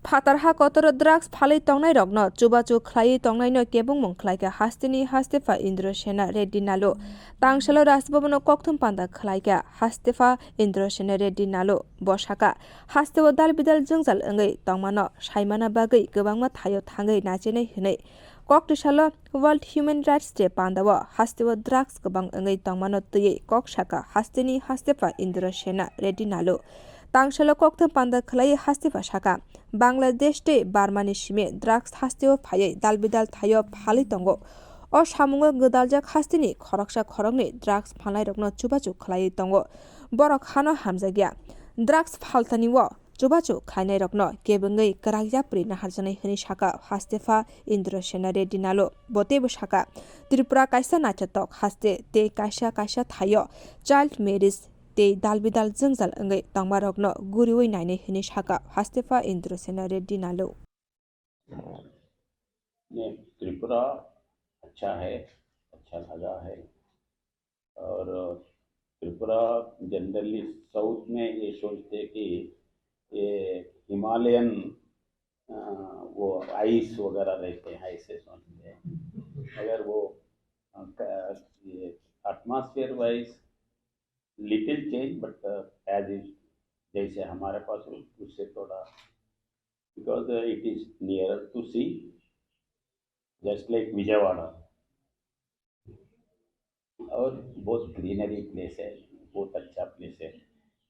Fatarha kotor drugs phalai tongnai rokno chubachu khlai tongnai no kebungmung khlaika Hastepha Indra Sena Reddy Nalu tangsalo Rajbhavano Koktwma Panda khlaika Hastepha Indra Sena Reddy Nalu bosaka Hastepha dalbidal jungjal ongai tongmano saimana bagui gobangma thayo thangai nachenai hinai Koktwma World Human Rights Day Pandawo Hastepha drugs gobang ongai tongmano tui koksaka Hastepha Indra Sena Reddy Nalu tangsalo Koktwma Panda khlai Hastepha saka Bangladesh te Barmani sime drugs Hastepha phayai dalbidal thayo phalai tongo o samungo godaljak hasteni khoroksa khorokni drugs phalai rokno chubachu khlai tongo borok hano hamjagya drugs phaltani wo chubachu khlainai rokno kebungai karakjapri naharjanai hini saka Hastepha Indra Sena Reddy Nalu botebo saka Tripura kaisa nachatok haste te kaisa thayo child marriage te dalbidal jungjal ongai tongmarokno guriwai nainai hini saka Hastepha Indra Sena Reddy Nalu ने त्रिपुरा अच्छा है, अच्छा लगा है। और Tripura generally south में ये सोचते कि ये हिमालयन वो आइस वगैरह रहते हैं, ऐसे सोचते हैं। अगर वो ये atmosphere wise little change but as is जैसे हमारे पास उससे थोड़ा because it is nearer to sea just like Vijayawada और बहुत ग्रीनरी प्लेस है, बहुत अच्छा प्लेस है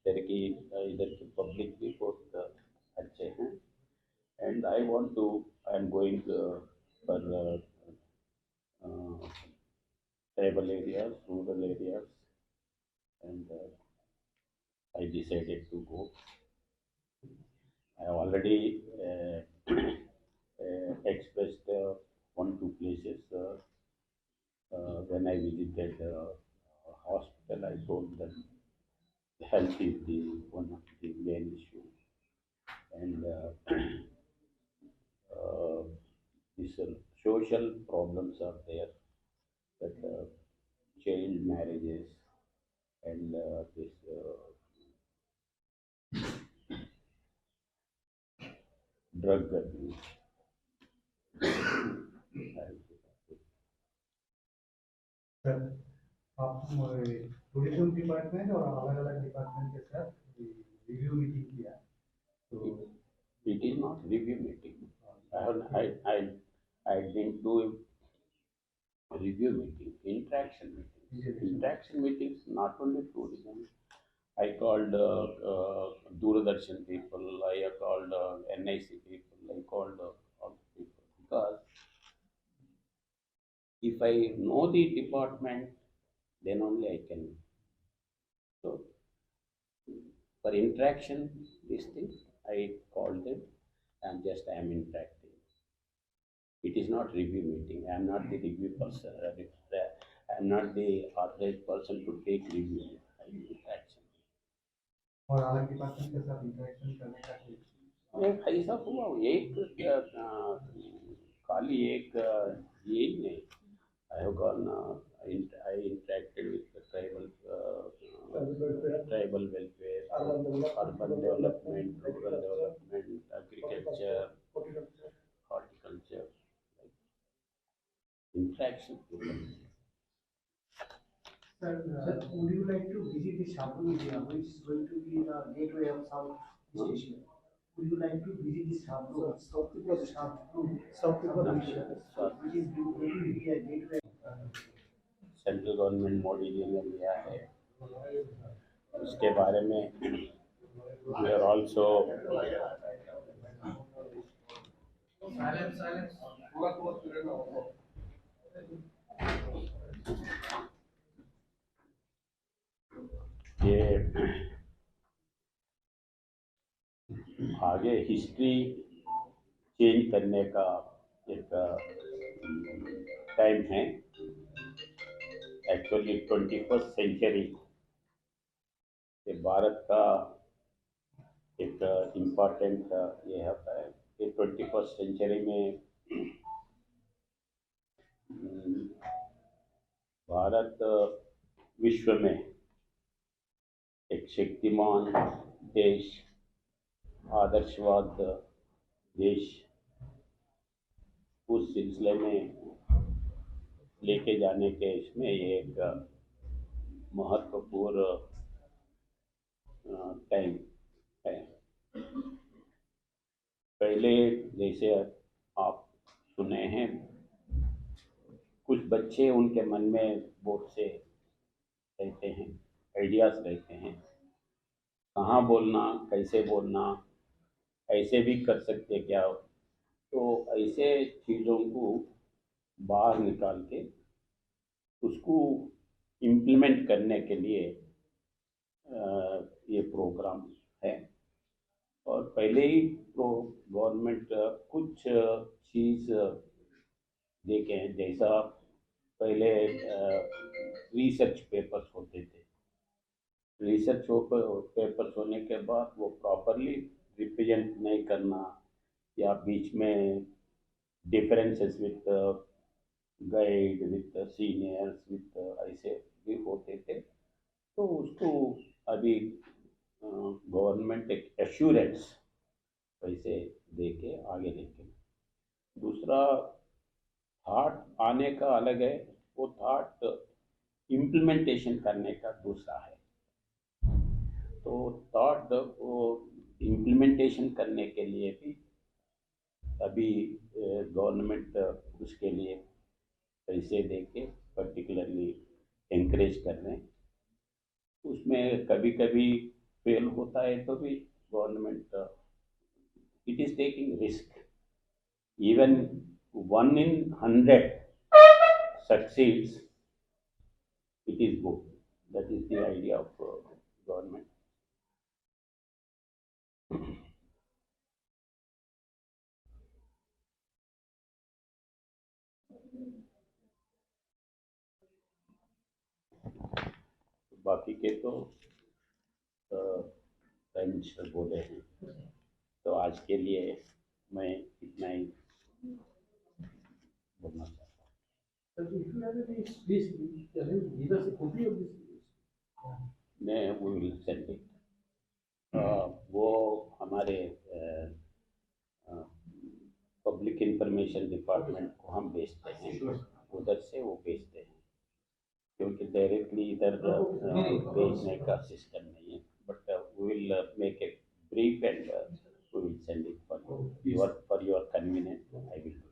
इधर की पब्लिक भी बहुत अच्छे हैं। And I am going for tribal areas, rural areas and I decided to go. I already expressed 1-2 places when I visited hospital. I told them health is the one of the main issue, and these social problems are there, that child marriages and this drug abuse. Sir आप tourism department और अलग अलग department के साथ review meeting किया, तो It is not review meeting. I didn't do review meeting, interaction meetings. Interaction meetings, not only tourism. I called Doordarshan people, I called NIC people, I called all the people, because if I know the department, then only I can. So for interaction, these things, I called them and just I am interacting. It is not review meeting. I am not the review person. I am not the authorized person to take review. I do interaction. और अलग department के साथ interaction करने का ऐसा हुआ एक खाली एक यही नहीं. I have gone. I interacted with the tribal welfare, urban development, rural development, agriculture, horticulture, interaction. Sir, would you like to visit the Shabru area, which is going to be the gateway of South Asia? Would you like to visit the Shabru, South Tripura, which is going to be a gateway? Central government Modi ji ने लिया है, उसके बारे में we are also ये आगे history change करने का एक टाइम है. एक्चुअली 21st सेंचुरी ये भारत का एक इम्पोर्टेंट ये होता है कि 21st सेंचुरी में भारत विश्व में एक शक्तिमान देश, आदर्शवाद देश उस सिलसिले में लेके जाने के इसमें ये एक महत्वपूर्ण टाइम है। पहले जैसे आप सुने हैं, कुछ बच्चे उनके मन में बहुत से रहते हैं, आइडियाज रहते हैं, कहाँ बोलना, कैसे बोलना, ऐसे भी कर सकते क्या। तो ऐसे चीज़ों को बाहर निकाल के उसको इम्प्लीमेंट करने के लिए ये प्रोग्राम है। और पहले ही गवर्नमेंट कुछ चीज़ देखे हैं, जैसा पहले रिसर्च पेपर्स होते थे। रिसर्च पेपर्स होने के बाद वो प्रॉपरली रिप्रेजेंट नहीं करना, या बीच में differences with guide, with seniors, with ऐसे भी होते थे। तो उसको अभी गवर्नमेंट एक एश्योरेंस पैसे दे के आगे लेके। दूसरा, थॉट आने का अलग है, वो थॉट इम्प्लीमेंटेशन करने का दूसरा है। तो थॉट वो इम्प्लीमेंटेशन करने के लिए भी अभी गवर्नमेंट उसके लिए पैसे दे के पर्टिकुलरली एनकरेज कर रहे हैं। उसमें कभी कभी फेल होता है तो भी government it is taking risk. Even 1 in 100 succeeds, it is good. That is the idea of government. बाकी के तो प्राइम मिनिस्टर बोले हैं, तो आज के लिए मैं इतना ही बोलना चाहता हूँ। If you have any space, can you give us a copy of this? मैं वो विल सेंड इट। वो हमारे पब्लिक इंफॉर्मेशन डिपार्टमेंट को हम भेजते हैं, उधर से वो भेजते हैं, क्योंकि डायरेक्टली इधर भेजने का सिस्टम नहीं है। But we will make a brief and we will send it for your convenience. I will do.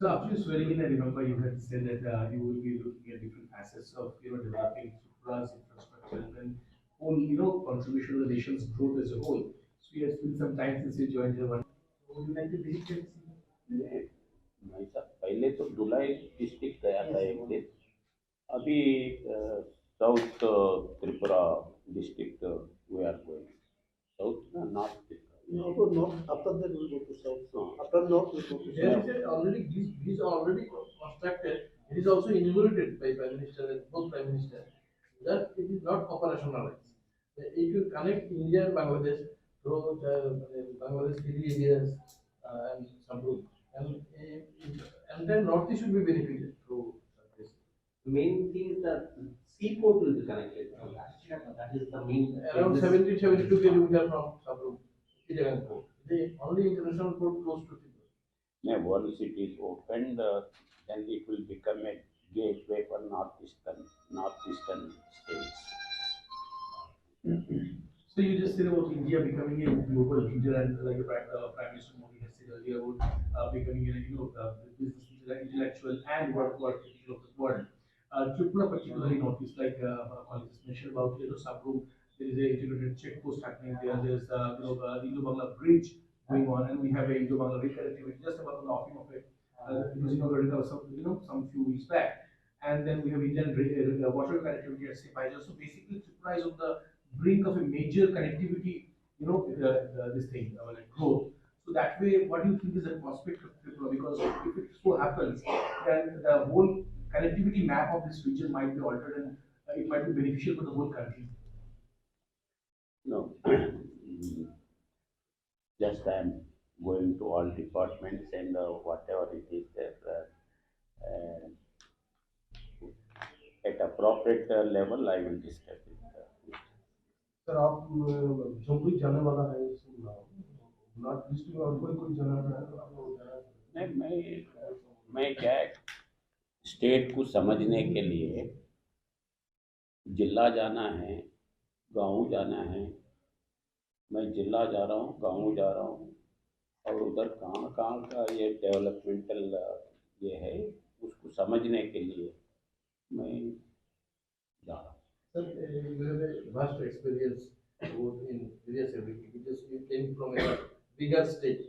So after swearing in, I remember you had said that you will be looking at different facets of developing Tripura's infrastructure and whole contribution to the nation's growth as a whole. So it has been some time since you joined the one. Would you like to visit it? भाई साहब, पहले तो धुलाई district गया था एक दिन, अभी south Tripura district we are going. South north Tripura. No, not after that we will go to south. So after north we go to There south. is already these are already constructed. It is also inaugurated by Prime Minister and both Prime Minister. That it is not operationalized. It will connect India and Bangladesh through Bangladesh hilly areas and Samru, and then Northeast should be benefited through this. The main thing is that seaport will be connected. That is the main. Around 70-72 kilometers from Samru, Chittagong port. The only international port close to Tripura. Yeah, once it is opened, then it will become a gateway for northeastern states. So you just said about India becoming a global leader, and like Prime Minister Modi has said earlier about becoming a business intellectual and work of the world. Tripura particularly noticed, like colleagues mentioned about Sabrum, there is a integrated check post happening there. There's Indo-Bangla bridge going on, and we have a Indo-Bangla connectivity just about the offing of it. It was inaugurated some few weeks back, and then we have Indian water connectivity at Hastepha. So basically, Tripura is on the brink of a major connectivity, this thing, like growth. So that way, what do you think is the prospect of Tripura? Because if it so happens, then the whole connectivity map of this region might be altered, and it might be beneficial for the whole country. No, just I am going to all departments and whatever it is there, at appropriate level I will discuss it. Sir आप जम्मू जाने वाला है not listing और कोई जगह पे आपको नहीं, मैं क्या है, स्टेट को समझने के लिए जिला जाना है, गांव जाना है। मैं जिला जा रहा हूँ, गांव जा रहा हूँ, और उधर कहाँ कहाँ का ये डेवलपमेंटल ये है, उसको समझने के लिए मैं जा रहा हूँ। Sir, you have a vast experience both in various everything because you came from a bigger state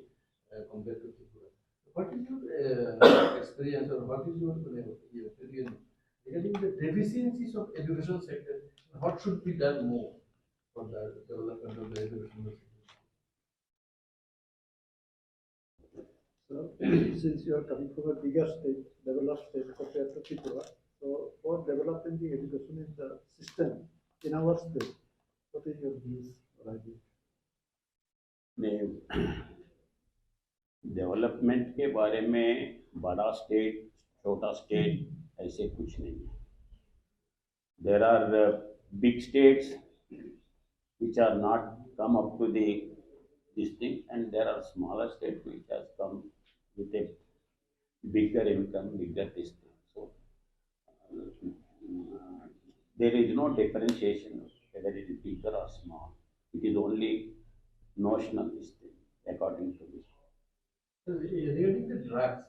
compared to Tripura. What is your experience or what is your opinion regarding the deficiencies of education sector? What should be done more for the development of the education sector? So, since you are coming from a bigger state, developed state compared to Tripura, so for developing the education in the system in our state, what is your views or ideas? Development के बारे में बड़ा state छोटा state ऐसे कुछ नहीं है. There are big states which are not come up to this thing, and there are smaller states which has come with a bigger income, bigger this thing. So there is no differentiation whether it is bigger or small. It is only notional this thing according to me. So, regarding the drugs,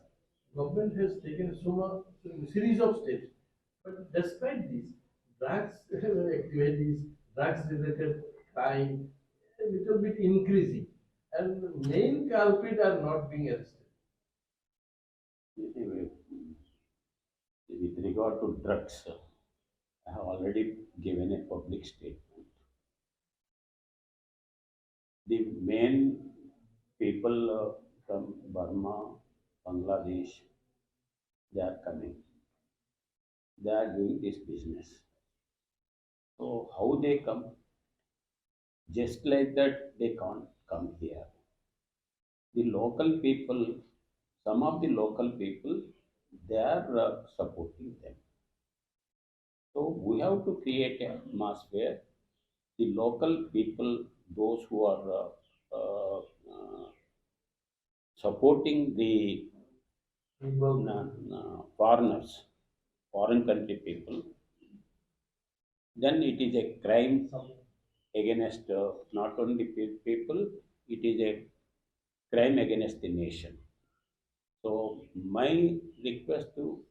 government has taken so much series of steps, but despite this, drugs activities, drugs related crime, a little bit increasing, and main culprit are not being arrested. Anyway, with regard to drugs, I have already given a public statement. The main people from Burma, Bangladesh, they are coming. They are doing this business. So how they come? Just like that, they can't come here. The local people, some of the local people, they are supporting them. So we have to create an atmosphere. The local people, those who are supporting the foreigners, foreign country people, then it is a crime against not only people, it is a crime against the nation. So my request to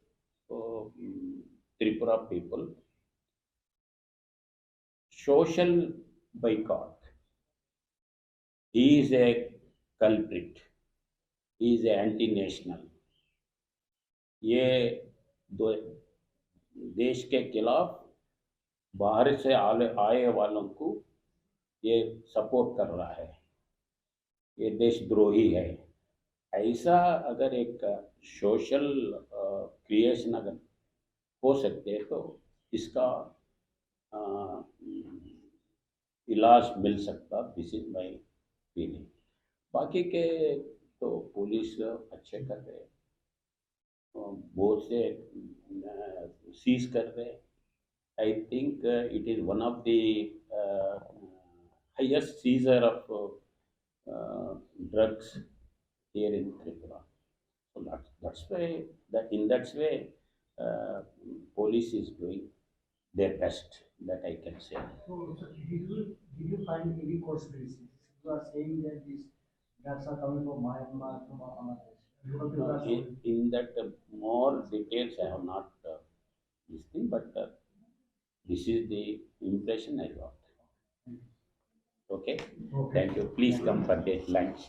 Tripura people, social boycott. He is a culprit. He is anti-national. ये दो देश के खिलाफ बाहर से आए वालों को ये सपोर्ट कर रहा है. ये देशद्रोही है. ऐसा अगर एक सोशल क्रिएशन अगर हो सकते हैं तो इसका इलाज मिल सकता. This is my feeling. बाकी के तो पुलिस अच्छे कर रहे हैं, बहुत से सीज कर रहे हैं. I think it is one of the highest scissor of drugs here in Tripura. So that's why that in that way police is doing their best, that I can say. So, did you find any conspiracy? You are saying that these drugs are coming from Myanmar, from Bangladesh. In that more details I have not this thing, but this is the impression I got. Okay? Thank you. Please come for the lunch.